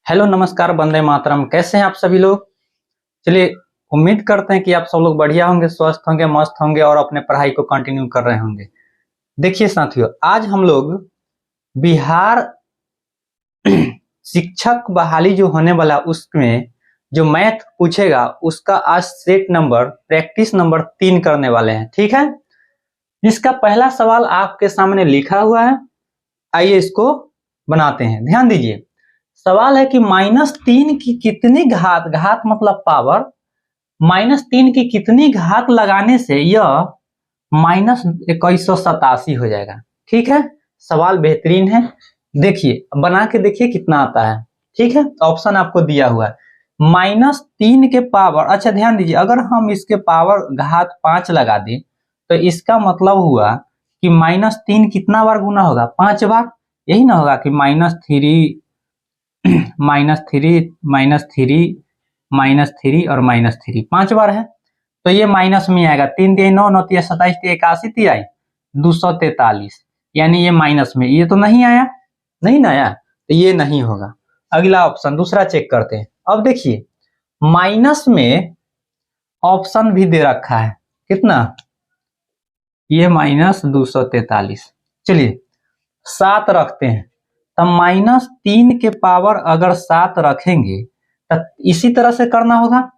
Hello नमस्कार, वंदे मातरम। कैसे हैं आप सभी लोग। चलिए, उम्मीद करते हैं कि आप सब लोग बढ़िया होंगे, स्वस्थ होंगे, मस्त होंगे और अपने पढ़ाई को कंटिन्यू कर रहे होंगे। देखिए साथियों, आज हम लोग बिहार शिक्षक बहाली जो होने वाला उसमें जो मैथ पूछेगा उसका आज सेट नंबर प्रैक्टिस नंबर 3 करने वाले हैं। ठीक है, इसका पहला सवाल आपके सामने लिखा हुआ है। आइए इसको बनाते हैं। ध्यान दीजिए, सवाल है कि -3 की कितनी घात, घात मतलब पावर, -3 की कितनी घात लगाने से यह -2187 हो जाएगा। ठीक है, सवाल बेहतरीन है। देखिए, बना के देखिए कितना आता है। ठीक है, ऑप्शन आपको दिया हुआ है। -3 के पावर, अच्छा ध्यान दीजिए, अगर हम इसके पावर घात 5 लगा दें तो इसका मतलब हुआ कि -3 कितना बार गुना होगा, 5 बार। यही ना होगा कि -3 -3 और -3 5 बार है, तो ये माइनस में आएगा। 3 3 9 9 27 81 तिराई 243, यानी ये माइनस में। ये तो नहीं आया, नहीं ना आया, तो ये नहीं होगा। अगला ऑप्शन दूसरा चेक करते हैं। अब देखिए, माइनस में ऑप्शन भी दे रखा है कितना, ये -243। चलिए 7 रखते हैं, तब -3 के पावर अगर 7 रखेंगे तब इसी तरह से करना होगा।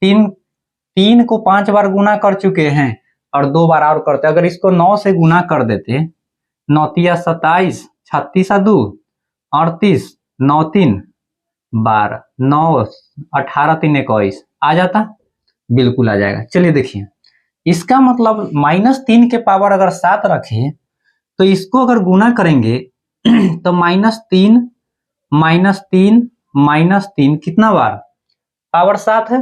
3 को 5 बार गुना कर चुके हैं और 2 बार और करते। अगर इसको 9 से गुना कर देते, 9 तिया 27, 36 2 38, 9 3 12, 9 18 3 21 आ जाता, बिल्कुल आ जाएगा। चलिए देखिए, इसका मतलब -3 के पावर अगर 7 रखे तो इसको अगर गुना करेंगे तो -3 -3 -3 कितना बार, पावर 7 है।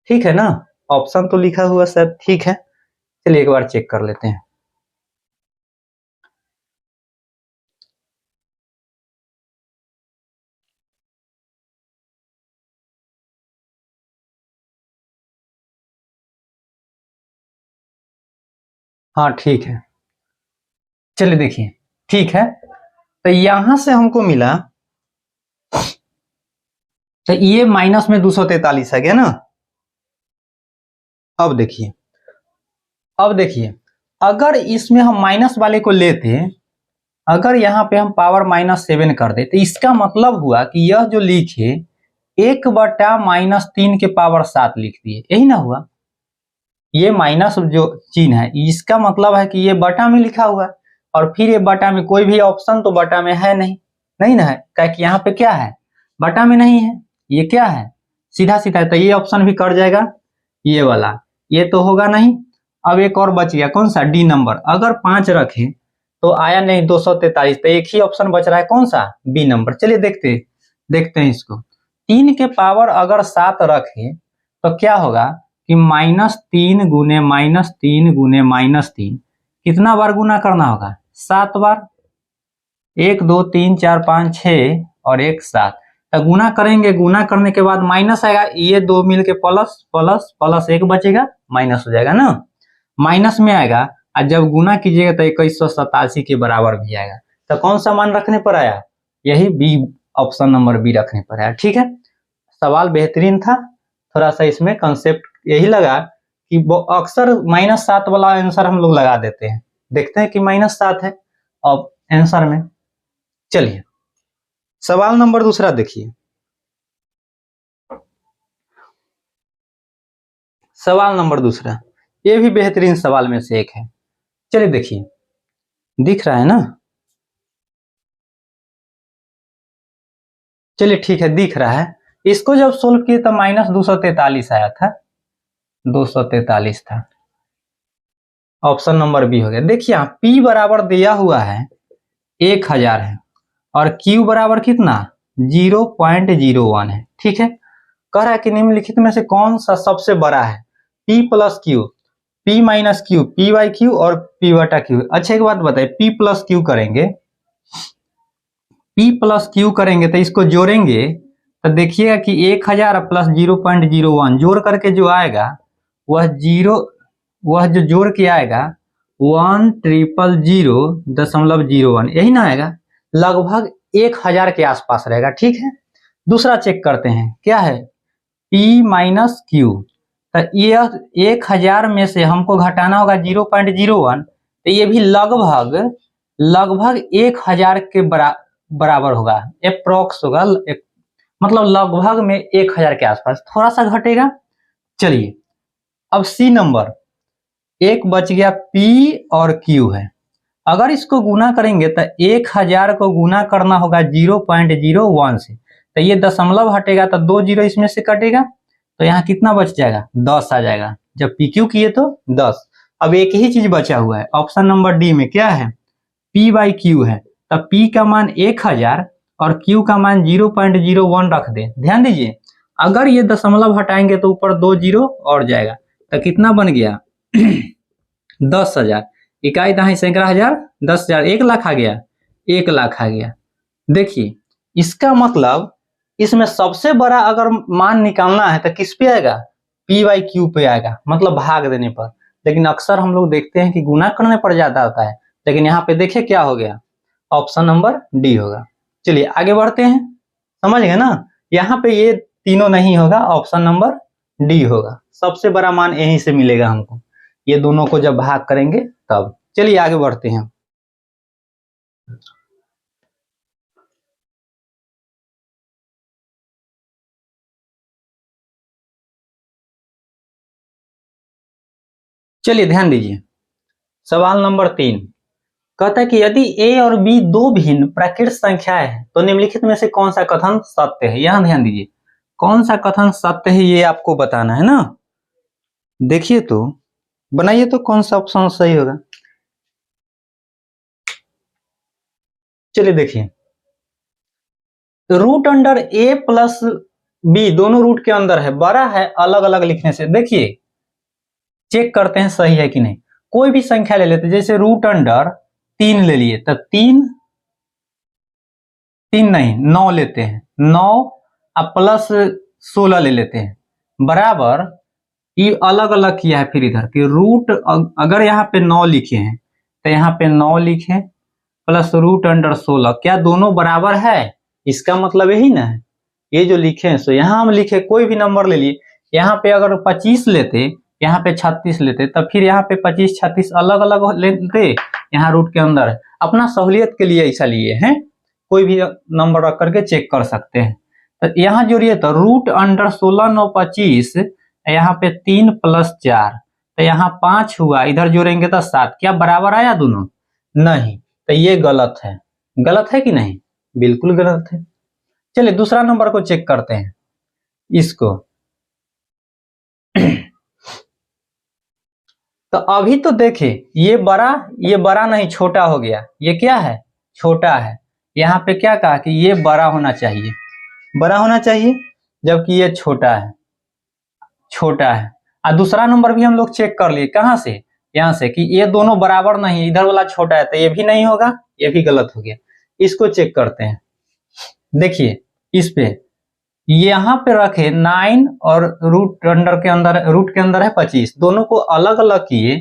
ठीक है ना, ऑप्शन तो लिखा हुआ सर, ठीक है। चलिए एक बार चेक कर लेते हैं। हाँ ठीक है, चलिए देखिए, ठीक है। तो यहां से हमको मिला, तो ये माइनस में 243 है गया ना। अब देखिए, अगर इसमें हम माइनस वाले को लेते, अगर यहाँ पे हम पावर -7 कर दे, तो इसका मतलब हुआ कि यह जो लिखे 1/-3 के पावर 7 लिख दिए, यही ना हुआ। ये माइनस जो चिन्ह है इसका मतलब है कि ये बटा में लिखा हुआ है, और फिर ये बटा में कोई भी ऑप्शन तो बटा में है नहीं, नहीं ना है, क्या कि यहाँ पे क्या है, बटा में नहीं है, ये क्या है, सीधा सीधा है, तो ये ऑप्शन भी कट जाएगा, ये वाला ये तो होगा नहीं। अब एक और बच गया, कौन सा, डी नंबर। अगर 5 रखें तो आया नहीं 243, तो एक ही ऑप्शन बच रहा है, कौन सा, बी नंबर। चलिए देखते हैं इसको। 3 के पावर अगर 7 रखें तो क्या होगा कि -3 गुने -3 गुने -3 कितना बार गुना करना होगा, 7 बार। 1 2 3 4 5 6 और 1 7, तो गुना करेंगे, गुना करने के बाद माइनस आएगा, ये 2 मिलके प्लस प्लस प्लस 1 बचेगा, माइनस हो जाएगा ना, माइनस में आएगा। और जब गुना कीजिएगा तो 2187 के बराबर भी आएगा। तो कौन सा मान रखने पर आया, यही बी, ऑप्शन नंबर बी रखने पर आया। ठीक है, सवाल बेहतरीन था। थोड़ा सा इसमें कंसेप्ट यही लगा कि अक्सर -7 वाला आंसर हम लोग लगा देते हैं। देखते हैं कि -7 है अब आंसर में। चलिए सवाल नंबर दूसरा देखिए, सवाल नंबर दूसरा, ये भी बेहतरीन सवाल में से एक है। चलिए देखिए, दिख रहा है ना, चलिए ठीक है, दिख रहा है। इसको जब सोल्व किए तो -243 आया था, 243 था, ऑप्शन नंबर बी हो गया। देखिए P बराबर दिया हुआ है 1000 है और Q बराबर कितना, 0.01 है। ठीक है, कह रहा है कि निम्नलिखित में से कौन सा सबसे बड़ा है, P plus Q, P minus Q, P by Q और P बटा Q। अच्छा एक बात बताइए, P प्लस Q करेंगे, P प्लस Q करेंगे तो इसको जोड़ेंगे तो देखिएगा कि 1000 प्लस 0.01 जोड़ करके जो आएगा वह जो जोड़ के आएगा 1,000,001, यही ना आएगा। लगभग 1000 के आसपास रहेगा, ठीक है। दूसरा चेक करते हैं, क्या है, P माइनस क्यू। तो यह 1000 में से हमको घटाना होगा 0.01, तो ये भी लगभग 1000 के बराबर होगा, अप्रोक्स होगा, मतलब लगभग में 1000 के आसपास, थोड़ा सा घटेगा। चलिए अब सी नंबर, एक बच गया P और Q है। अगर इसको गुना करेंगे तो 1000 को गुना करना होगा 0.01 से, तो ये दशमलव हटेगा तो 2 जीरो इसमें से कटेगा, तो यहाँ कितना बच जाएगा, 10 आ जाएगा। जब PQ किए तो 10। अब एक ही चीज बचा हुआ है, ऑप्शन नंबर डी में क्या है, P/Q है, तब P का मान 1000 और Q का मान 0.01 रख दे। ध्यान दीजिए, अगर ये दशमलव हटाएंगे तो ऊपर 2 जीरो और जाएगा, तो कितना बन गया 10,000, इकाई दहाई सैकड़ा हजार, 10,000, 1 लाख आ गया, 1 लाख आ गया। देखिए इसका मतलब इसमें सबसे बड़ा अगर मान निकालना है तो किस पे आएगा, P/Q पे आएगा, मतलब भाग देने पर। लेकिन अक्सर हम लोग देखते हैं कि गुना करने पर ज्यादा आता है, लेकिन यहाँ पे देखिए क्या हो गया, ऑप्शन नंबर डी होगा। चलिए आगे बढ़ते हैं, समझ गए ना, यहाँ पे ये तीनों नहीं होगा, ऑप्शन नंबर डी होगा, सबसे बड़ा मान यहीं से मिलेगा हमको, ये दोनों को जब भाग करेंगे तब। चलिए आगे बढ़ते हैं। चलिए ध्यान दीजिए, सवाल नंबर 3 कहता है कि यदि a और b दो भिन्न प्राकृत संख्याएं हैं तो निम्नलिखित में से कौन सा कथन सत्य है। यहां ध्यान दीजिए, कौन सा कथन सत्य है ये आपको बताना है ना। देखिए तो बनाइए तो कौन सा ऑप्शन सही होगा। चलिए देखिए, root under a plus b दोनों रूट के अंदर है, बड़ा है, अलग अलग लिखने से। देखिए चेक करते हैं सही है कि नहीं। कोई भी संख्या ले लेते, जैसे रूट अंडर 3 ले लिए, तो 3 नहीं 9 लेते हैं, 9 अब प्लस 16 ले लेते हैं, बराबर ये अलग अलग किया है फिर इधर कि रूट, अगर यहाँ पे 9 लिखे हैं तो यहाँ पे 9 लिखे प्लस रूट अंडर 16, क्या दोनों बराबर है, इसका मतलब यही ना है। ये जो लिखे हैं सो यहाँ हम लिखे कोई भी नंबर ले लिए, यहाँ पे अगर 25 लेते, यहाँ पे 36 लेते, तब फिर यहाँ पे 25 36 अलग अलग लेते, यहाँ रूट के अंदर है। अपना सहूलियत के लिए ऐसा लिए हैं, कोई भी नंबर रख करके चेक कर सकते हैं। तो यहाँ जोड़िए तो रूट अंडर 16 9 25, यहाँ पे 3 प्लस 4, तो यहाँ 5 हुआ, इधर जोड़ेंगे तो 7, क्या बराबर आया दोनों, नहीं, तो ये गलत है। गलत है कि नहीं, बिल्कुल गलत है। चलिए दूसरा नंबर को चेक करते हैं, इसको तो अभी तो देखिए ये बड़ा नहीं, छोटा हो गया, ये क्या है, छोटा है। यहाँ पे क्या कहा कि ये बड़ा होना चाहिए, बड़ा होना चाहिए, जबकि ये छोटा है, छोटा है। और दूसरा नंबर भी हम लोग चेक कर लिए, कहाँ से, यहाँ से, कि ये दोनों बराबर नहीं, इधर वाला छोटा है तो ये भी नहीं होगा, ये भी गलत हो गया। इसको चेक करते हैं, देखिए इस पे यहाँ पे रखे 9 और रूट के अंदर है 25, दोनों को अलग अलग किए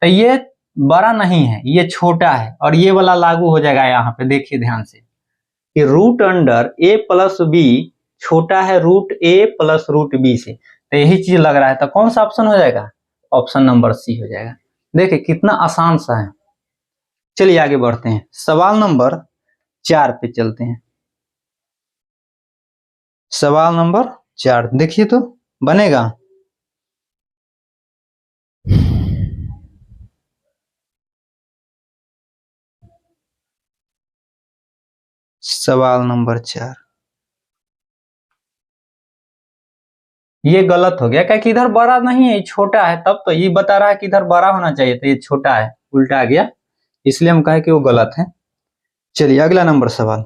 तो ये बड़ा नहीं है, ये छोटा है, और ये वाला लागू हो जाएगा यहाँ पे। देखिए ध्यान से कि root under a plus B छोटा है root a plus root B से, तो यही चीज लग रहा है, तो कौन सा ऑप्शन हो जाएगा, ऑप्शन नंबर सी हो जाएगा। देखिए कितना आसान सा है। चलिए आगे बढ़ते हैं, सवाल नंबर 4 पे चलते हैं। सवाल नंबर 4 देखिए तो बनेगा, सवाल नंबर 4 ये गलत हो गया, क्योंकि इधर बड़ा नहीं है, छोटा है, तब तो ये बता रहा है कि इधर बड़ा होना चाहिए, तो ये छोटा है, उल्टा आ गया, इसलिए हम कहे कि वो गलत है। चलिए अगला नंबर सवाल,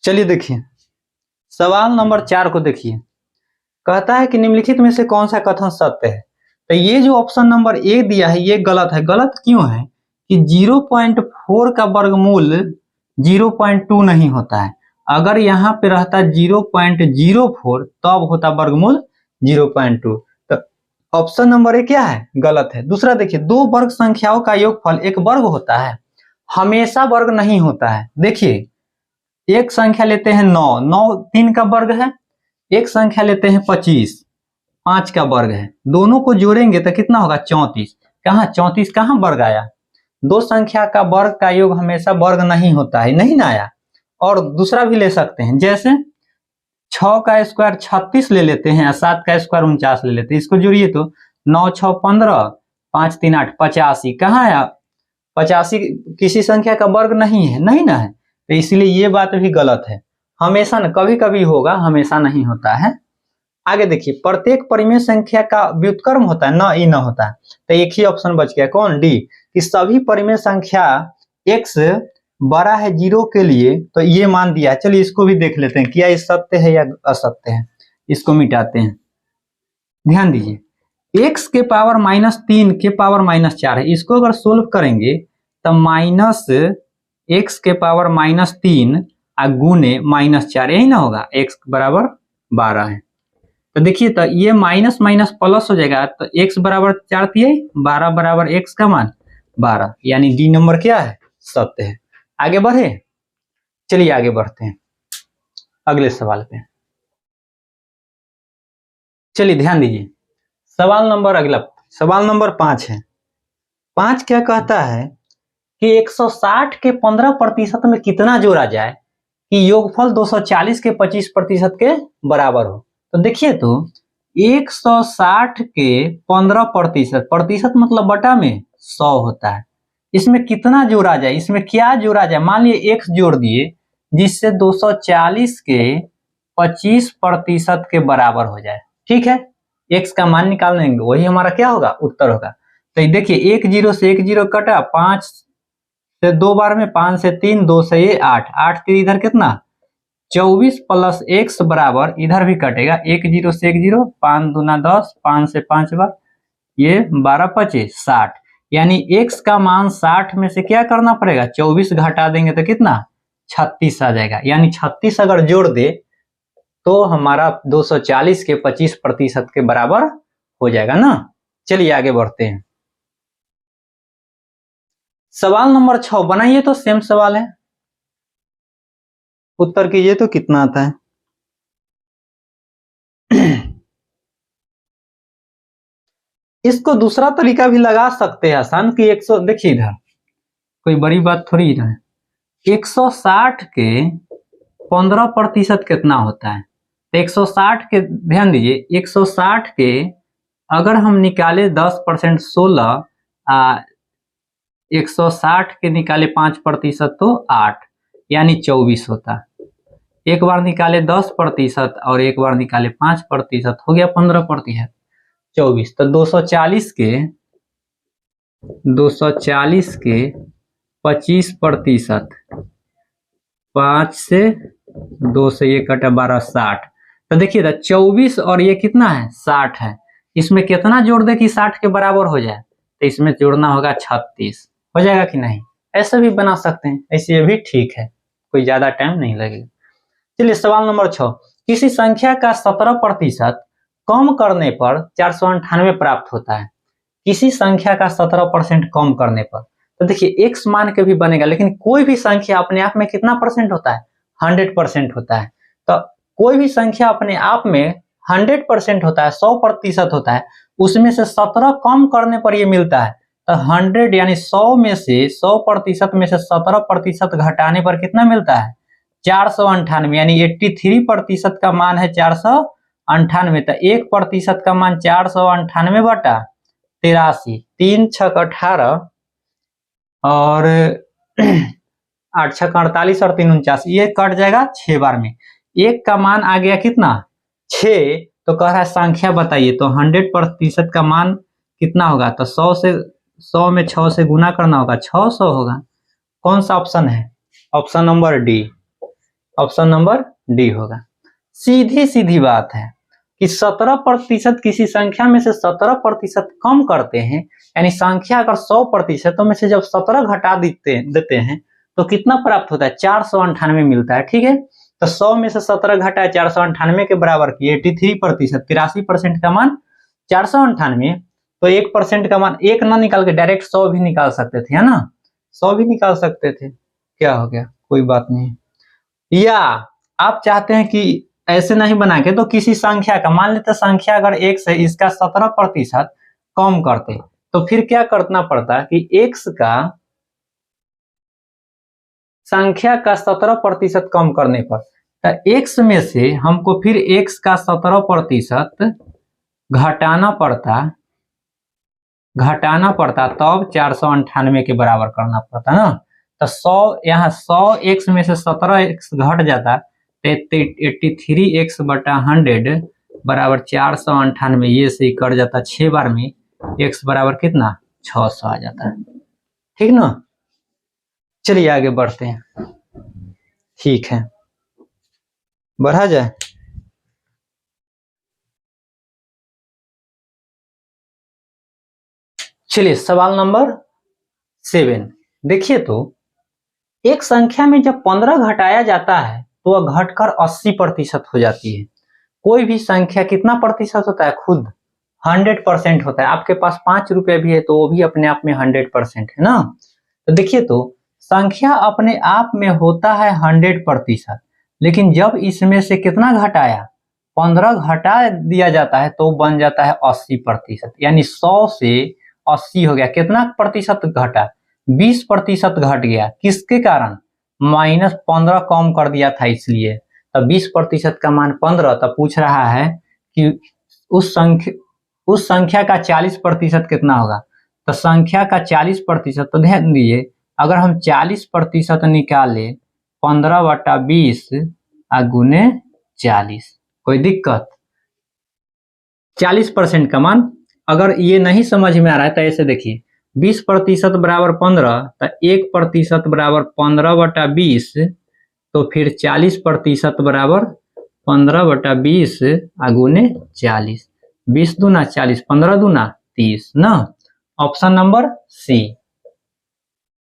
चलिए देखिए सवाल नंबर 4 को देखिए, कहता है कि निम्नलिखित में से कौन सा कथन सत्य है। तो ये जो ऑप्शन नंबर ए दिया है ये गलत है। गलत क्यों है कि 0.4 का वर्गमूल 0.2 नहीं होता है, अगर यहाँ पे रहता 0.04 तब होता वर्गमूल 0.2। तो ऑप्शन नंबर ए क्या है, गलत है। दूसरा देखिए, दो वर्ग संख्याओं का योगफल एक वर्ग होता है, हमेशा वर्ग नहीं होता है। देखिए एक संख्या लेते हैं 9, 9 3 का वर्ग है। एक संख्या लेते हैं 25, 5 का वर्ग है। दोनों को जोड़ेंगे तो कितना होगा, 34। कहाँ 34 कहाँ वर्ग आया। दो संख्या का वर्ग का योग हमेशा वर्ग नहीं होता है, नहीं ना आया। और दूसरा भी ले सकते हैं, जैसे 6 का स्क्वायर 36 ले लेते हैं, 7 का स्क्वायर 49 ले लेते हैं। इसको जोड़िए तो 9 6 15, 5 3 8, 85 कहाँ आया। 85 किसी संख्या का वर्ग नहीं है, नहीं ना है, तो इसलिए ये बात भी गलत है। हमेशा न, कभी कभी होगा, हमेशा नहीं होता है। आगे देखिए, प्रत्येक परिमेय संख्या का व्युत्क्रम होता है, न ई न होता है। तो एक ही ऑप्शन बच गया, कौन, डी, कि सभी परिमेय संख्या x बड़ा है 0 के लिए तो ये मान दिया है। चलिए इसको भी देख लेते हैं, क्या ये सत्य है या असत्य है। इसको मिटाते हैं, ध्यान दीजिए, x के पावर -3 के पावर -4 है। इसको अगर सोल्व करेंगे तो -x के पावर -3 गुने -4, यही ना होगा, x बराबर 12 है। तो देखिए तो ये माइनस माइनस प्लस हो जाएगा, तो x बराबर 4 दिए, 12 बराबर x का मान 12, यानी डी नंबर क्या है, सत्य है। आगे बढ़े, चलिए आगे बढ़ते हैं अगले सवाल पे। चलिए ध्यान दीजिए, सवाल नंबर अगला, सवाल नंबर 5 है। 5 क्या कहता है कि 160 के 15% में कितना जोड़ा जाए कि योगफल 240 के 25% के बराबर हो। तो देखिए तो 160 के 15%, प्रतिशत मतलब बटा में 100 होता है। इसमें कितना जोड़ा जाए, इसमें क्या जोड़ा जाए। मान लिए x जोड़ दिए जिससे 240 के 25% के बराबर हो जाए, ठीक है। x का मान निकाल लेंगे, वही हमारा क्या होगा, उत्तर होगा। तो देखिए 1 0 से 1 0 कटा, 5 से 2 बार में, 5 से 3, 2 से ये 8, 8 के इधर कितना 24 प्लस x बराबर, इधर भी कटेगा 1 0 से 1 0, 5 दूना 10, 5 से 5 बार, ये 12 25 60, यानी x का मान 60 में से क्या करना पड़ेगा, 24 घटा देंगे तो कितना 36 आ जाएगा। यानी 36 अगर जोड़ दे तो हमारा 240 के 25% के बराबर हो जाएगा ना। चलिए आगे बढ़ते हैं, सवाल नंबर 6 बनाइए तो सेम सवाल है, उत्तर कीजिए तो कितना आता है। इसको दूसरा तरीका भी लगा सकते हैं आसान, कि 100, देखिए इधर कोई बड़ी बात थोड़ी ना है। 160 के 15% कितना होता है, तो 160 के, ध्यान दीजिए 160 के अगर हम निकाले 10% 16, 160 के निकाले 5% तो 8, यानी 24 होता है। एक बार निकाले 10% और एक बार निकाले 5%, हो गया 15%, 24। तो 240 के 25%, 5 से 2 से ये कटा 12, 60। तो देखिए 24 और ये कितना है, 60 है। इसमें कितना जोड़ दे कि 60 के बराबर हो जाए, तो इसमें जोड़ना होगा 36, हो जाएगा कि नहीं। ऐसे भी बना सकते हैं, ऐसे ये भी ठीक है, कोई ज्यादा टाइम नहीं लगेगा। चलिए सवाल नंबर 6, किसी संख्या का 17% कम करने पर 498 प्राप्त होता है। किसी संख्या का 17% कम करने पर, तो देखिए x मान के भी बनेगा, लेकिन कोई भी संख्या अपने आप में कितना परसेंट होता है, 100% होता है। तो कोई भी संख्या अपने आप में 100% होता है, 100% होता है, उसमें से 17 कम करने पर ये मिलता है। तो 100 यानी 100 में से 100% में से 17% घटाने पर कितना मिलता है, 498, यानी 83% का मान है 498। तो 1% का मान 498 बटा 83, 3 छक 18 और 8 छक 48 और 3 49, ये कट जाएगा 6 बार में। एक का मान आ गया कितना 6, तो कह रहा है संख्या बताइए। तो 100% का मान कितना होगा, तो 100 में 6 से गुना करना होगा, 600 होगा। कौन सा ऑप्शन है, option number D, option number D होगा। सीधी सीधी बात है कि 17% किसी संख्या में से 17% कम करते हैं, यानी संख्या अगर 100% में से जब 17 घटा देते हैं तो कितना प्राप्त होता है, 498 मिलता है, ठीक है। तो 100 में से 17 घटाए 498 के बराबर की 83%, 83% का मान 498, तो 1% का मान 1 ना निकाल के डायरेक्ट 100 भी निकाल सकते थे, है ना, 100 भी निकाल सकते थे, क्या हो गया, कोई बात नहीं। या आप चाहते हैं कि ऐसे नहीं बना के, तो किसी संख्या का, मान लेते संख्या अगर x है, इसका 17% कम करते, तो फिर क्या करना पड़ता कि x का संख्या का 17% कम करने पर, तो x में से हमको फिर x का 17% घटाना पड़ता तब 498 के बराबर करना पड़ता ना। तो 100 यहाँ 100x में से 17x घट जाता, 83x बटा 100 बराबर 498, ये से कट जाता 6 बार में, x बराबर कितना 600 आ जाता है, ठीक ना। चलिए आगे बढ़ते हैं, ठीक है, बढ़ा जाए। चलिए सवाल नंबर 7 देखिए, तो एक संख्या में जब 15 घटाया जाता है तो वह घटकर 80% हो जाती है। कोई भी संख्या कितना प्रतिशत होता है, खुद 100% होता है। आपके पास 5 रुपए भी है तो वो भी अपने आप में 100% है ना। तो देखिए, तो संख्या अपने आप में होता है 100%, लेकिन जब इसमें से कितना घटाया, 15 घटा दिया जाता है तो बन जाता है 80%, यानी 100 से 80 हो गया। कितना प्रतिशत घटा, 20% घट गया, किसके कारण, -15 कम कर दिया था इसलिए। तब 20% का मान 15, तब पूछ रहा है कि उस संख्या का 40% कितना होगा। तो संख्या का 40%, तो ध्यान दीजिए, अगर हम 40% निकाले 15/20 गुने 40, कोई दिक्कत। 40% का मान, अगर ये नहीं समझ में आ रहा है तो ऐसे देखिए, 20% बराबर 15, तो 1% बराबर 15/20, तो फिर 40% बराबर 15/20 गुने 40, 20 दूना 40, 15 दूना 30 ना। ऑप्शन नंबर सी,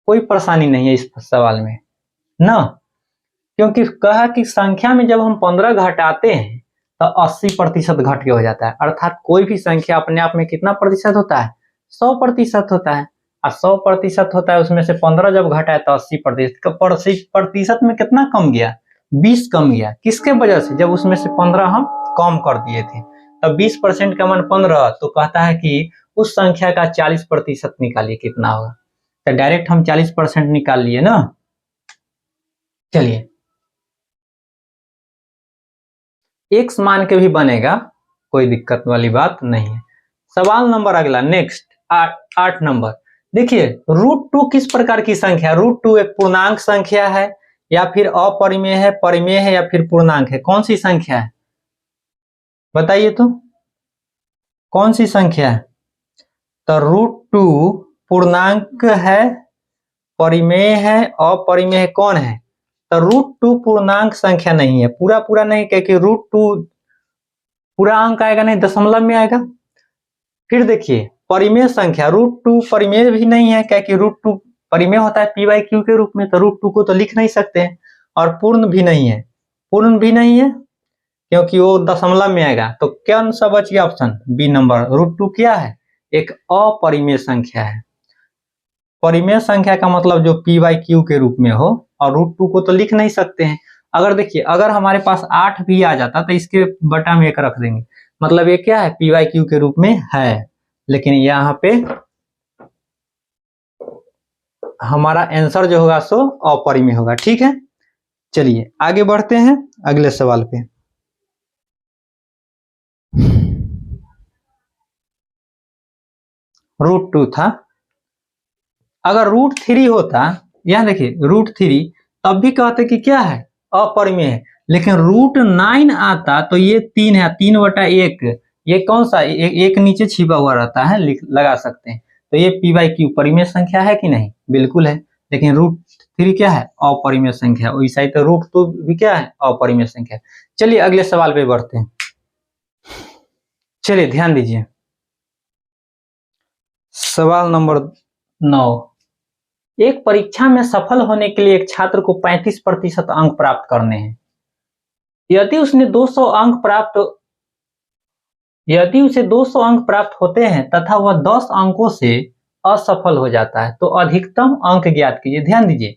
कोई परेशानी नहीं है इस सवाल में ना, क्योंकि कहा कि संख्या में जब हम 15 घटाते हैं तो 80% घट के हो जाता है, अर्थात कोई भी संख्या अपने आप में कितना प्रतिशत होता है, 100% होता है। और 100% होता है, उसमें से 15 जब घटा है तो 80% में कितना कम गया, 20 कम गया, किसके वजह से, जब उसमें से 15 हम कम कर दिए थे। तब 20% का मान 15, तो कहता है कि उस संख्या का 40% निकालिए कितना होगा। तो डायरेक्ट हम 40% निकाल लिए ना। चलिए, x मान के भी बनेगा, कोई दिक्कत वाली बात नहीं है। सवाल नंबर अगला, नेक्स्ट 8 नंबर देखिए, √2 किस प्रकार की संख्या, √2 एक पूर्णांक संख्या है या फिर अपरिमेय है, परिमेय है या फिर पूर्णांक है, कौन सी संख्या है बताइए तो, कौन सी संख्या है। तो √2 पूर्णांक है, परिमेय है, अपरिमेय है, कौन है। तो √2 पूर्णांक संख्या नहीं है, पूरा नहीं, क्योंकि √2 पूरा अंक आएगा नहीं, दशमलव में आएगा। फिर देखिए, परिमेय संख्या, √2 परिमेय भी नहीं है, क्योंकि √2 परिमेय होता है p/q के रूप में, तो √2 को तो लिख नहीं सकते हैं। और पूर्ण भी नहीं है, क्योंकि वो दशमलव में आएगा। तो कौन सा बच गया, ऑप्शन बी नंबर, √2 क्या है, एक अपरिमेय संख्या है। परिमेय संख्या का मतलब जो p/q के रूप में हो, और √2 को तो लिख नहीं सकते हैं। अगर देखिए, अगर हमारे पास 8 भी आ जाता तो इसके बटा में 1 रख देंगे, मतलब ये क्या है, p/q के रूप में है, लेकिन यहाँ पे हमारा आंसर जो होगा सो अपरिमेय होगा, ठीक है। चलिए आगे बढ़ते हैं अगले सवाल पे। √2 था, अगर √3 होता, यहाँ देखिए √3, तब भी कहते कि क्या है, अपरिमेय है। लेकिन √9 आता तो ये 3 है, 3/1, ये कौन सा, एक नीचे छिपा हुआ रहता है, लगा सकते हैं। तो ये p/q परिमेय संख्या है कि नहीं, बिल्कुल है। लेकिन √3 क्या है, अपरिमेय संख्या, वैसा ही तो √2 भी क्या है, अपरिमेय संख्या। चलिए अगले सवाल पे बढ़ते हैं। चलिए ध्यान दीजिए, सवाल नंबर 9, एक परीक्षा में सफल होने के लिए एक छात्र को 35% अंक प्राप्त करने हैं। यदि उसने 200 अंक प्राप्त यदि उसे 200 अंक प्राप्त होते हैं तथा वह 10 अंकों से असफल हो जाता है तो अधिकतम अंक ज्ञात कीजिए। ध्यान दीजिए,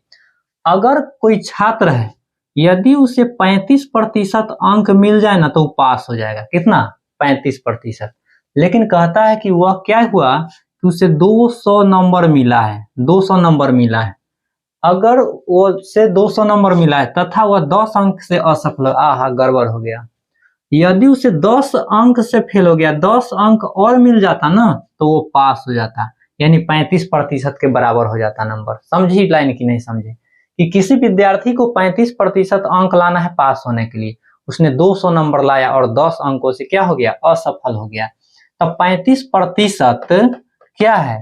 अगर कोई छात्र है, यदि उसे 35% अंक मिल जाए ना तो वो पास हो जाएगा। कितना? 35%। लेकिन कहता है कि वह क्या हुआ कि उसे 200 नंबर मिला है, 200 नंबर मिला है। अगर वो से 200 नंबर मिला है तथा वह 10 अंक से असफल, आहा गड़बड़ हो गया। यदि उसे 10 अंक से फेल हो गया, 10 अंक और मिल जाता ना तो वो पास हो जाता, यानी 35% के बराबर हो जाता नंबर। समझी लाइन की नहीं समझे? कि किसी विद्यार्थी को 35% अंक लाना है पास होने के लिए, उसने 200 नंबर लाया और 10 अंकों से क्या हो गया? असफल हो गया। तब 35% क्या है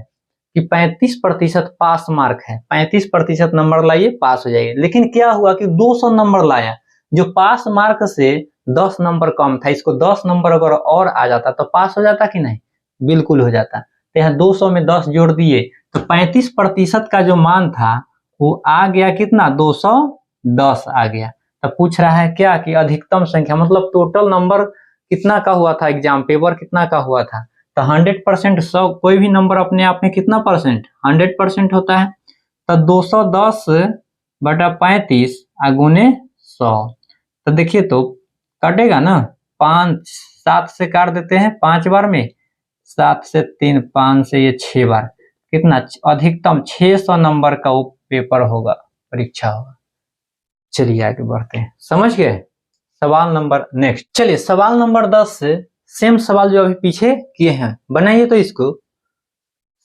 कि 35% पास मार्क है। 35% नंबर लाइए पास हो जाएगी। लेकिन क्या हुआ कि 200 नंबर लाया, जो पास मार्क से 10 नंबर कम था, इसको 10 नंबर अगर और आ जाता तो पास हो जाता कि नहीं? बिल्कुल हो जाता। तो यहाँ 200 में 10 जोड़ दिए तो 35% का जो मान था वो आ गया कितना? 210 आ गया। तो पूछ रहा है क्या कि अधिकतम संख्या, मतलब टोटल नंबर कितना का हुआ था, एग्जाम पेपर कितना का हुआ था। तो 100%, सौ कोई भी नंबर अपने आप में कितना परसेंट? 100% होता है। तो 210 बटा 35 गुने 100। तो देखिए तो कटेगा ना, 5 7 से काट देते हैं 5 बार में, 7 से 3, 5 से ये 6 बार, कितना? अधिकतम 600 नंबर का वो पेपर होगा, परीक्षा होगा। चलिए आगे बढ़ते हैं, समझ गए? सवाल नंबर नेक्स्ट। चलिए सवाल नंबर 10 से सेम सवाल जो अभी पीछे किए हैं बनाइए। तो इसको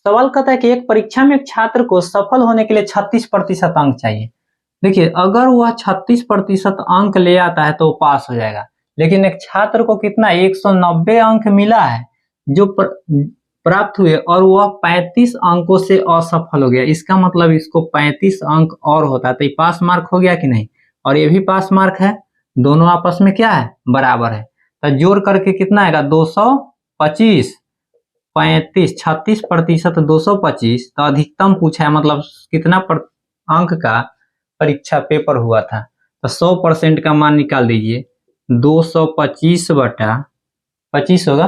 सवाल कहता है कि एक परीक्षा में एक छात्र को सफल होने के लिए 36% अंक चाहिए। देखिए अगर वह 36% अंक ले आता है तो वो पास हो जाएगा। लेकिन एक छात्र को कितना? 190 अंक मिला है जो प्राप्त हुए और वह 35 अंकों से असफल हो गया। इसका मतलब इसको 35 अंक और होता तो ये पास मार्क हो गया कि नहीं? और ये भी पास मार्क है, दोनों आपस में क्या है? बराबर है। तो जोड़ करके कितना आएगा? 225, 35, 36% 225। तो अधिकतम पूछा है, मतलब कितना अंक का परीक्षा पेपर हुआ था। तो 100% का मान निकाल दीजिए। 225 बटा 25 होगा,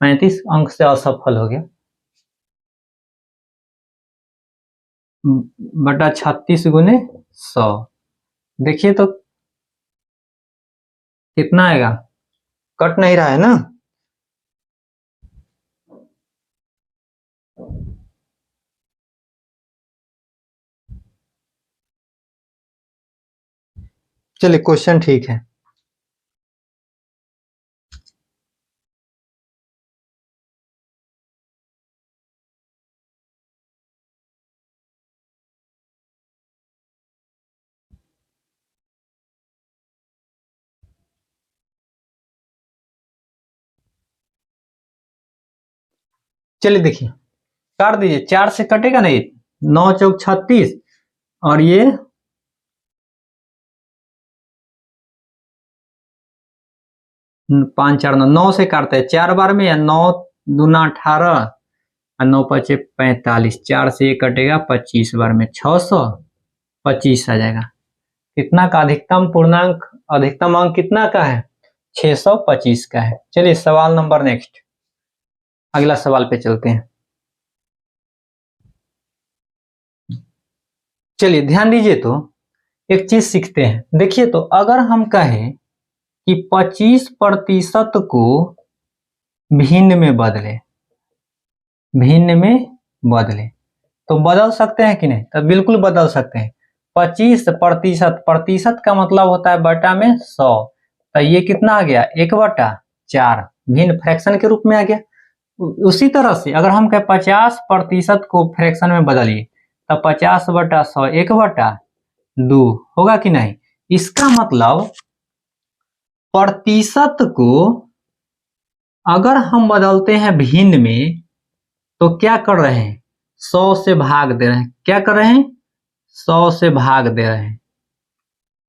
35 अंक से असफल हो गया, बटा 36 गुने 100। देखिए तो कितना आएगा? कट नहीं रहा है ना? चलिए क्वेश्चन ठीक है। चलिए देखिए, काट दीजिए, 4 से कटेगा नहीं, 9 चौक 36 और ये 5 4 9, 9 से काटते हैं 4 बार में, या 9 दूना 18 और 9 पचे 45, 4 से ये कटेगा 25 बार में, 625 आ जाएगा। कितना का अधिकतम पूर्णांक, अधिकतम अंक कितना का है? 625 का है। चलिए सवाल नंबर नेक्स्ट, अगला सवाल पे चलते हैं। चलिए ध्यान दीजिए तो एक चीज सीखते हैं। देखिए तो अगर हम कहें कि 25% को भिन्न में बदले, भिन्न में बदले तो बदल सकते हैं कि नहीं? तो बिल्कुल बदल सकते हैं। 25%, प्रतिशत का मतलब होता है बटा में 100। तो ये कितना आ गया? 1/4, भिन्न फ्रैक्शन के रूप में आ गया। उसी तरह से अगर हम कहें 50% को फ्रैक्शन में बदलिए तो 50/100 1/2 होगा कि नहीं? इसका मतलब प्रतिशत को अगर हम बदलते हैं भिन्न में तो क्या कर रहे हैं? 100 से भाग दे रहे हैं। क्या कर रहे हैं? 100 से भाग दे रहे हैं,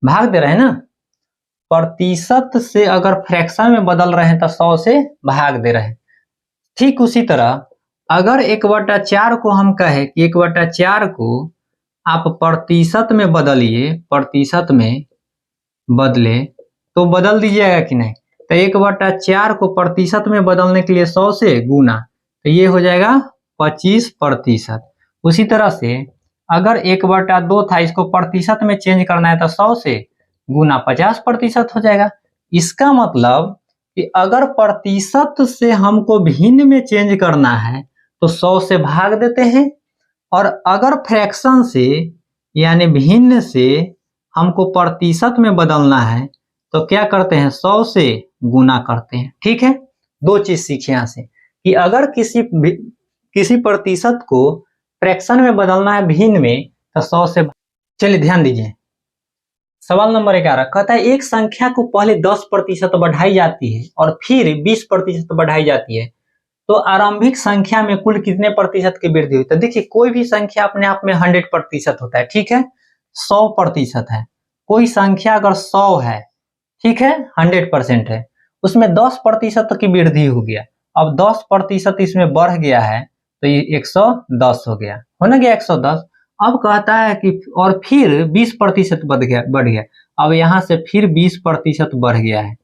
भाग दे रहे हैं ना। प्रतिशत से अगर फ्रैक्शन में बदल रहे हैं तो 100 से भाग दे रहे हैं। ठीक उसी तरह अगर 1/4 को हम कहें कि 1/4 को आप प्रतिशत में बदलिए, प्रतिशत में बदले तो बदल दीजिएगा कि नहीं? तो 1/4 को प्रतिशत में बदलने के लिए 100 से गुना, तो ये हो जाएगा 25%। उसी तरह से अगर 1/2 था, इसको प्रतिशत में चेंज करना है तो 100 से गुना 50% हो जाएगा। इसका मतलब कि अगर प्रतिशत से हमको भिन्न में चेंज करना है तो 100 से भाग देते हैं, और अगर फ्रैक्शन से यानी भिन्न से हमको प्रतिशत में बदलना है तो क्या करते हैं, 100 से गुना करते हैं। ठीक है, दो चीज सीखे यहाँ से कि अगर किसी प्रतिशत को फ्रैक्शन में बदलना है भिन्न में तो 100 से। चलिए ध्यान दीजिए, सवाल नंबर 11 कहता है एक संख्या को पहले 10% बढ़ाई जाती है और फिर 20% बढ़ाई जाती है, तो आरंभिक संख्या में कुल कितने प्रतिशत की वृद्धि हुई। तो देखिए, कोई भी संख्या अपने आप में 100% होता है, ठीक है, 100% है। कोई संख्या अगर 100 है, ठीक है, 100% है, उसमें 10% की वृद्धि हो गया। अब 10% इसमें बढ़ गया है तो ये 110 हो गया, हो ना गया 110। अब कहता है कि और फिर 20% बढ़ गया। अब यहाँ से फिर 20% बढ़ गया है।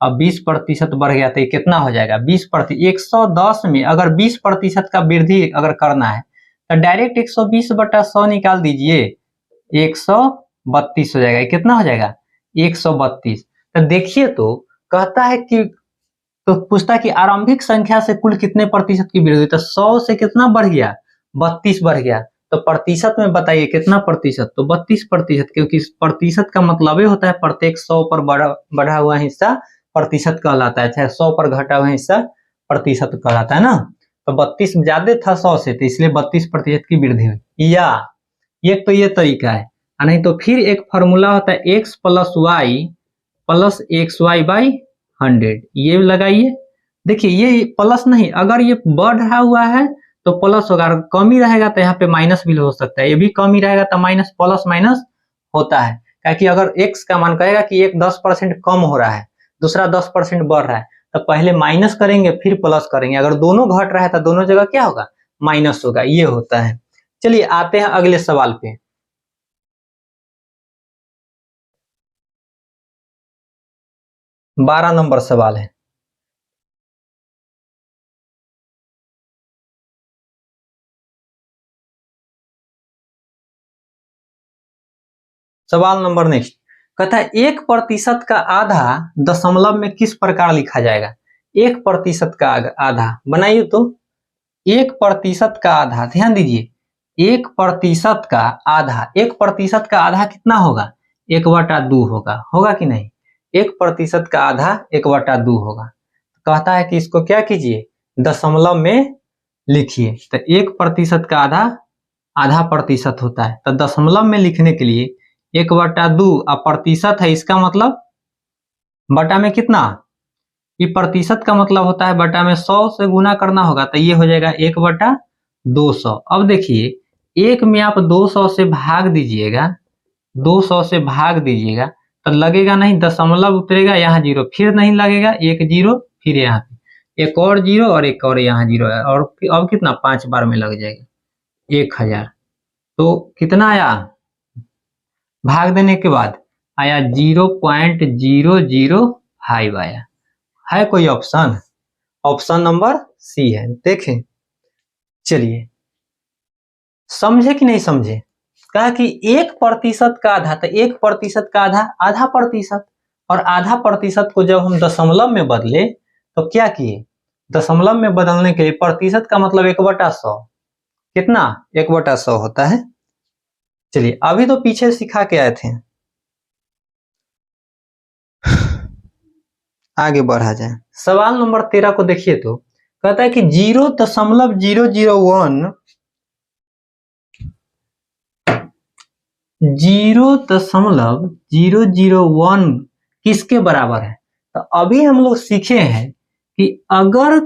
अब 20% बढ़ गया तो ये कितना हो जाएगा, 20%। 110 में अगर 20% का वृद्धि अगर करना है तो डायरेक्ट 120/100 निकाल दीजिए, 132 हो जाएगा। कितना हो जाएगा, 132। तो देखिए, तो कहता है कि तो पूछता है कि आरंभिक संख्या से कुल कितने प्रतिशत की वृद्धि हुई। तो 100 से कितना बढ़ गया, 32 बढ़ गया। तो प्रतिशत में बताइए कितना प्रतिशत, तो 32%, क्योंकि प्रतिशत का मतलब ये होता है प्रत्येक 100 पर बढ़ा हुआ हिस्सा प्रतिशत कहलाता है, चाहे 100 पर घटा हुआ हिस्सा प्रतिशत कहलाता है ना। तो 32 ज्यादा था 100 से, तो इसलिए 32% की वृद्धि हुई। या एक तो ये तरीका है, नहीं तो फिर एक फॉर्मूला होता है x + y + xy/100, ये लगाइए। देखिए, ये प्लस नहीं, अगर ये बढ़ रहा हुआ है तो प्लस होगा, अगर कमी रहेगा तो यहाँ पे माइनस भी हो सकता है। ये भी कमी रहेगा तो माइनस प्लस माइनस होता है, क्योंकि अगर x का मान कहेगा कि एक 10% कम हो रहा है, दूसरा 10% बढ़ रहा है, तो पहले माइनस करेंगे फिर प्लस करेंगे। अगर दोनों घट रहा है तो दोनों जगह क्या होगा, माइनस होगा। ये होता है। चलिए आते हैं अगले सवाल पे। बारह नंबर सवाल है। सवाल नंबर नेक्स्ट कहता है 1% का आधा दशमलव में किस प्रकार लिखा जाएगा। 1% का आधा बनाइए तो। 1% का आधा, ध्यान दीजिए, 1% का आधा, 1% का आधा कितना होगा, 1/2 होगा, होगा कि नहीं। 1% का आधा 1/2 होगा। कहता है कि इसको क्या कीजिए, दशमलव में लिखिए। तो 1% का आधा आधा प्रतिशत होता है, तो दशमलव में लिखने के लिए 1/2 अब प्रतिशत है, इसका मतलब बटा में कितना, ये प्रतिशत का मतलब होता है बटा में 100 से गुना करना होगा, तो ये हो जाएगा 1/200। अब देखिए, एक में आप 200 से भाग दीजिएगा, 200 से भाग दीजिएगा तो लगेगा नहीं, दशमलव उतरेगा, यहाँ जीरो, फिर नहीं लगेगा, एक जीरो, फिर यहाँ पे एक और जीरो और एक और यहाँ जीरो है, और अब कितना 5 बार में लग जाएगा 1000। तो कितना आया, भाग देने के बाद आया 0.005 आया। है कोई ऑप्शन, ऑप्शन नंबर सी है। देखें, चलिए समझे कि नहीं समझे। कहा कि 1% का आधा, तो 1% का आधा आधा प्रतिशत, और आधा प्रतिशत को जब हम दशमलव में बदले तो क्या किए, दशमलव में बदलने के लिए प्रतिशत का मतलब 1/100, कितना 1/100 होता है। चलिए अभी तो पीछे सिखा के आए थे, आगे बढ़ा जाए। सवाल नंबर 13 को देखिए, तो कहता है कि 0.001 0.001 किसके बराबर है। तो अभी हम लोग सीखे हैं कि अगर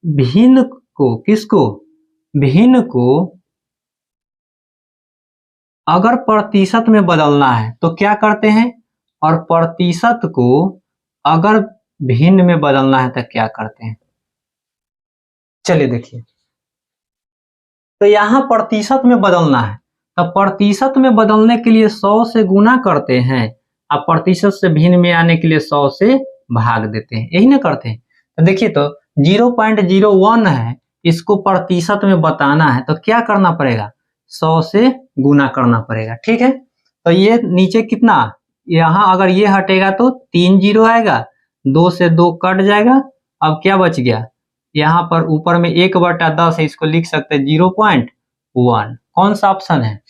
भिन्न को, किसको, भिन्न को अगर प्रतिशत में बदलना है तो क्या करते हैं, और प्रतिशत को अगर भिन्न में बदलना है तो क्या करते हैं। चलिए देखिए, तो यहां प्रतिशत में बदलना है, तो प्रतिशत में बदलने के लिए 100 से गुना करते हैं, और प्रतिशत से भिन्न में आने के लिए 100 से भाग देते हैं, यही ना करते हैं। तो देखिए तो 0.01 है, इसको प्रतिशत में बताना है तो क्या करना पड़ेगा, 100 से गुना करना पड़ेगा। ठीक है, तो ये नीचे कितना, यहाँ अगर ये हटेगा तो 3 जीरो आएगा, 2 से 2 कट जाएगा। अब क्या बच गया, यहाँ पर ऊपर में 1/10 है, इसको लिख सकते हैं 0.1। कौन सा ऑप्शन है,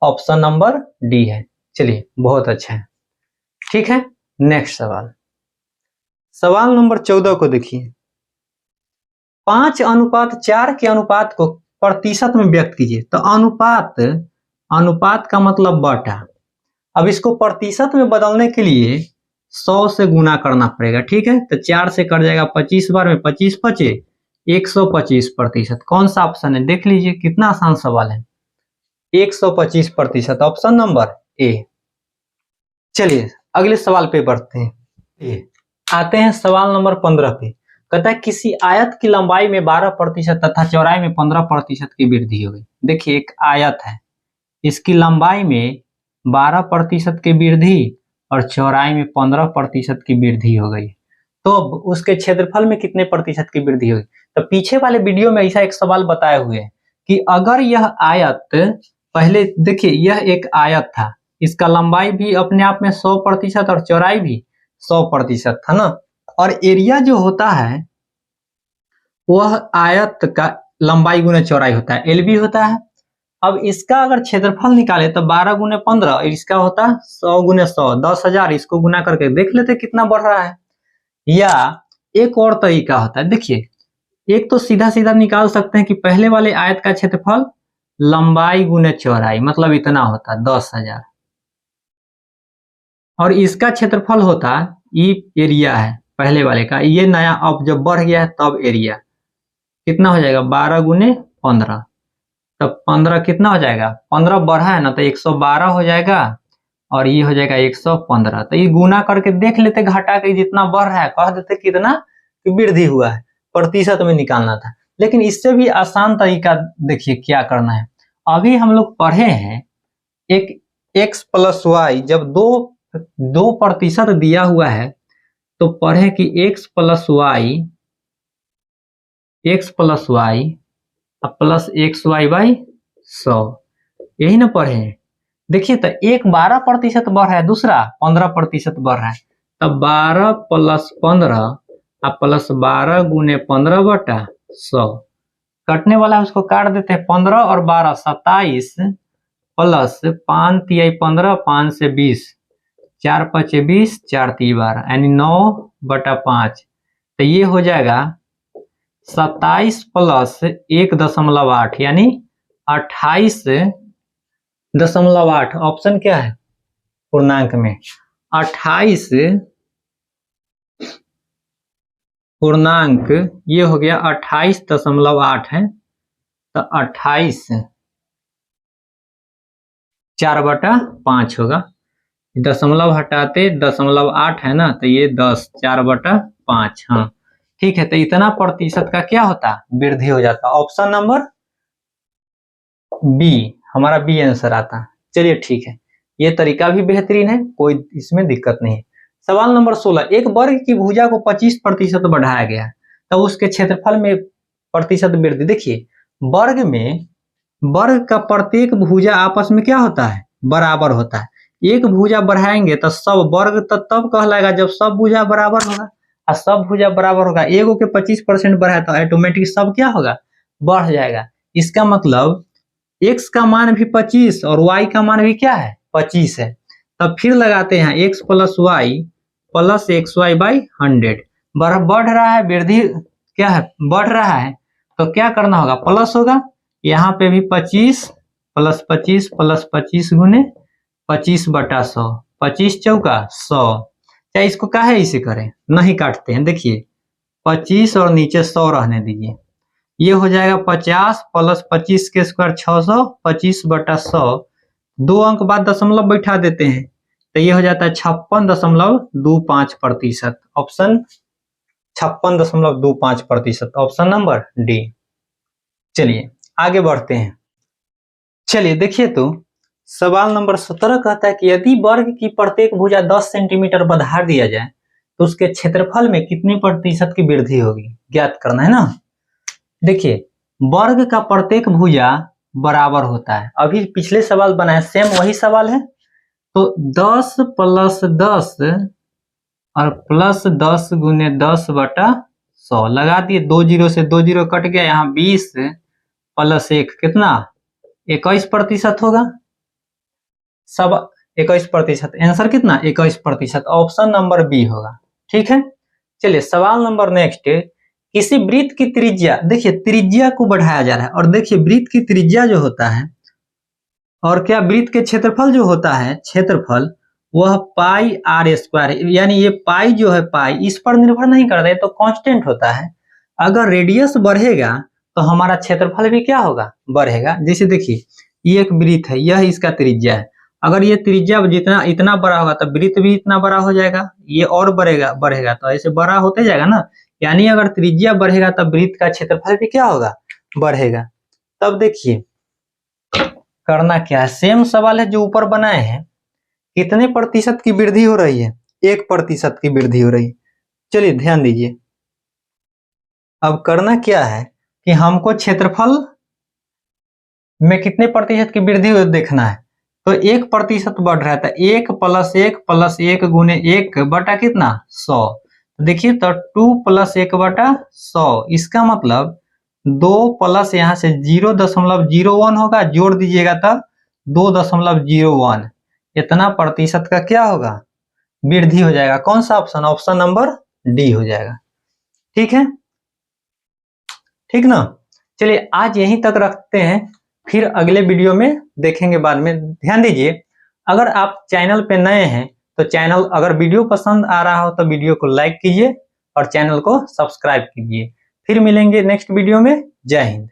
ऑप्शन नंबर डी है। चलिए बहुत अच्छा है। ठीक है, नेक्स्ट सवाल, सवाल नंबर 14 को देखिए। 5:4 के अनुपात को प्रतिशत में व्यक्त कीजिए। तो अनुपात का मतलब बटा। अब इसको प्रतिशत में बदलने के लिए 100 से गुना करना पड़ेगा। ठीक है, तो 4 से कट जाएगा 25 बार में, 25 पचे 125%। कौन सा ऑप्शन है, देख लीजिए कितना आसान सवाल है, 125%, ऑप्शन नंबर ए। चलिए अगले सवाल पे बढ़ते हैं। आते हैं सवाल नंबर 15 पे। कहता है किसी आयत की लंबाई में 12% तथा चौड़ाई में 15% की वृद्धि हो गई। देखिए एक आयत है, इसकी लंबाई में 12% की वृद्धि और चौड़ाई में 15% की वृद्धि हो गई, तो उसके क्षेत्रफल में कितने प्रतिशत की वृद्धि होगी। तो पीछे वाले वीडियो में ऐसा एक सवाल बताए हुए हैं कि अगर यह आयत, पहले देखिए यह एक आयत था, इसका लंबाई भी अपने आप में 100% और चौड़ाई भी 100% था ना, और एरिया जो होता है वह आयत का लंबाई गुने चौड़ाई होता है, एलबी होता है। अब इसका अगर क्षेत्रफल निकाले तो 12 गुने 15, इसका होता है 100 गुने 100, 10,000। इसको गुना करके देख लेते कितना बढ़ रहा है। या एक और तरीका होता है, देखिए एक तो सीधा सीधा निकाल सकते हैं कि पहले वाले आयत का क्षेत्रफल लंबाई गुने चौड़ाई मतलब इतना होता है 10,000, और इसका क्षेत्रफल होता है, ये एरिया है पहले वाले का, ये नया अब जब बढ़ गया है तब एरिया कितना हो जाएगा, 12 गुने 15, तब 15 कितना हो जाएगा, 15 बढ़ा है ना तो 112 हो जाएगा, और ये हो जाएगा 115। तो ये गुना करके देख लेते, घटा के जितना बढ़ रहा है कह देते कितना वृद्धि हुआ है, प्रतिशत में निकालना था। लेकिन इससे भी आसान तरीका देखिए क्या करना है। अभी हम लोग पढ़े हैं एक x प्लस वाई, जब 2% दिया हुआ है तो पढ़े कि x plus Y plus XY/100, यही ना पढ़े हैं। देखिए तो एक 12% बढ़ रहा है, दूसरा 15% बढ़ रहा है, तब 12 प्लस 15 प्लस 12 गुने 15/100, कटने वाला है उसको काट देते हैं, 15 और 12 27, प्लस 5 तिहाई 15, 5 से 20, 4 पचे 20, 4 तिहाई 12, यानी 9/5। तो ये हो जाएगा 27 प्लस 1.8 यानी 28.8। ऑप्शन क्या है, पूर्णांक में 28 पूर्णांक, ये हो गया 28.8 है, तो 28 4/5 होगा। दशमलव हटाते 0.8 है ना, तो ये 10 4/5। हाँ ठीक है, तो इतना प्रतिशत का क्या होता, वृद्धि हो जाता। ऑप्शन नंबर बी, हमारा बी आंसर आता। चलिए ठीक है, ये तरीका भी बेहतरीन है, कोई इसमें दिक्कत नहीं है। सवाल नंबर 16, एक वर्ग की भुजा को 25% बढ़ाया गया तो उसके क्षेत्रफल में प्रतिशत वृद्धि। देखिए वर्ग में, वर्ग का प्रत्येक भुजा आपस में क्या होता है, बराबर होता है। एक भुजा बढ़ाएंगे तो सब वर्ग तो तब कहलाएगा जब सब भुजा बराबर होगा, और सब भुजा बराबर होगा, एगो के 25% बढ़ाए तो ऑटोमेटिक सब क्या होगा, बढ़ जाएगा। इसका मतलब x का मान भी 25 और y का मान भी क्या है, 25 है। तब फिर लगाते हैं x plus Y plus XY/100, बढ़ रहा है, वृद्धि क्या है, बढ़ रहा है, तो क्या करना होगा, प्लस होगा। यहाँ पे भी 25 प्लस 25 प्लस 25 गुने 25/100, 25 चौका 100। क्या इसको काहे इसे करें, नहीं काटते हैं। देखिए 25 और नीचे 100 रहने दीजिए, ये हो जाएगा 50 प्लस 25 के स्क्वायर 600, 25/100, 2 अंक बाद दशमलव बैठा देते हैं, तो ये हो जाता है 56.25%। Option 56.25%, option number D. चलिए आगे बढ़ते हैं। चलिए देखिए तो सवाल नंबर 17 कहता है कि यदि वर्ग की प्रत्येक भुजा 10 सेंटीमीटर बढ़ा दिया जाए तो उसके क्षेत्रफल में कितने प्रतिशत की वृद्धि होगी, ज्ञात करना है ना। देखिए वर्ग का प्रत्येक भुजा बराबर होता है, अभी पिछले सवाल बनाए सेम वही सवाल है। तो 10 + 10 और +10 गुने 10/100 लगा दिए, 2 जीरो से 2 जीरो कट गया, यहाँ 20 + 1 कितना 21% होगा, सब 21%, आंसर कितना 21%, ऑप्शन नंबर बी होगा। ठीक है, चलिए सवाल नंबर नेक्स्ट, किसी वृत्त की त्रिज्या, देखिए त्रिज्या को बढ़ाया जा रहा है, और देखिए वृत्त की त्रिज्या जो होता है और क्या वृत्त के क्षेत्रफल जो होता है, क्षेत्रफल वह πr², यानी ये पाई जो है पाई इस पर निर्भर नहीं करता है, तो कांस्टेंट होता है। अगर रेडियस बढ़ेगा तो हमारा क्षेत्रफल भी क्या होगा, बढ़ेगा। जैसे देखिए ये एक वृत्त है, यह इसका त्रिज्या है, अगर ये त्रिज्या जितना इतना बड़ा होगा तो वृत्त भी इतना बड़ा हो जाएगा, ये और बढ़ेगा तो ऐसे बड़ा होते जाएगा ना, यानी अगर त्रिज्या बढ़ेगा तब वृत्त का क्षेत्रफल भी क्या होगा, बढ़ेगा। तब देखिए करना क्या है, सेम सवाल है जो ऊपर बनाए हैं, कितने प्रतिशत की वृद्धि हो रही है, 1% की वृद्धि हो रही है। चलिए ध्यान दीजिए, अब करना क्या है कि हमको क्षेत्रफल में कितने प्रतिशत की वृद्धि हो देखना है। तो 1% बढ़ रहा था, 1 + 1 + 1 गुने 1 बटा कितना 100, देखिए तो 2 + 1/100, इसका मतलब 2 प्लस यहाँ से 0.01 होगा, जोड़ दीजिएगा तब 2.01, इतना प्रतिशत का क्या होगा, वृद्धि हो जाएगा। कौन सा ऑप्शन, ऑप्शन नंबर डी हो जाएगा। ठीक है, ठीक ना। चलिए आज यहीं तक रखते हैं, फिर अगले वीडियो में देखेंगे बाद में। ध्यान दीजिए, अगर आप चैनल पे नए हैं तो चैनल, अगर वीडियो पसंद आ रहा हो तो वीडियो को लाइक कीजिए और चैनल को सब्सक्राइब कीजिए। फिर मिलेंगे नेक्स्ट वीडियो में। जय हिंद।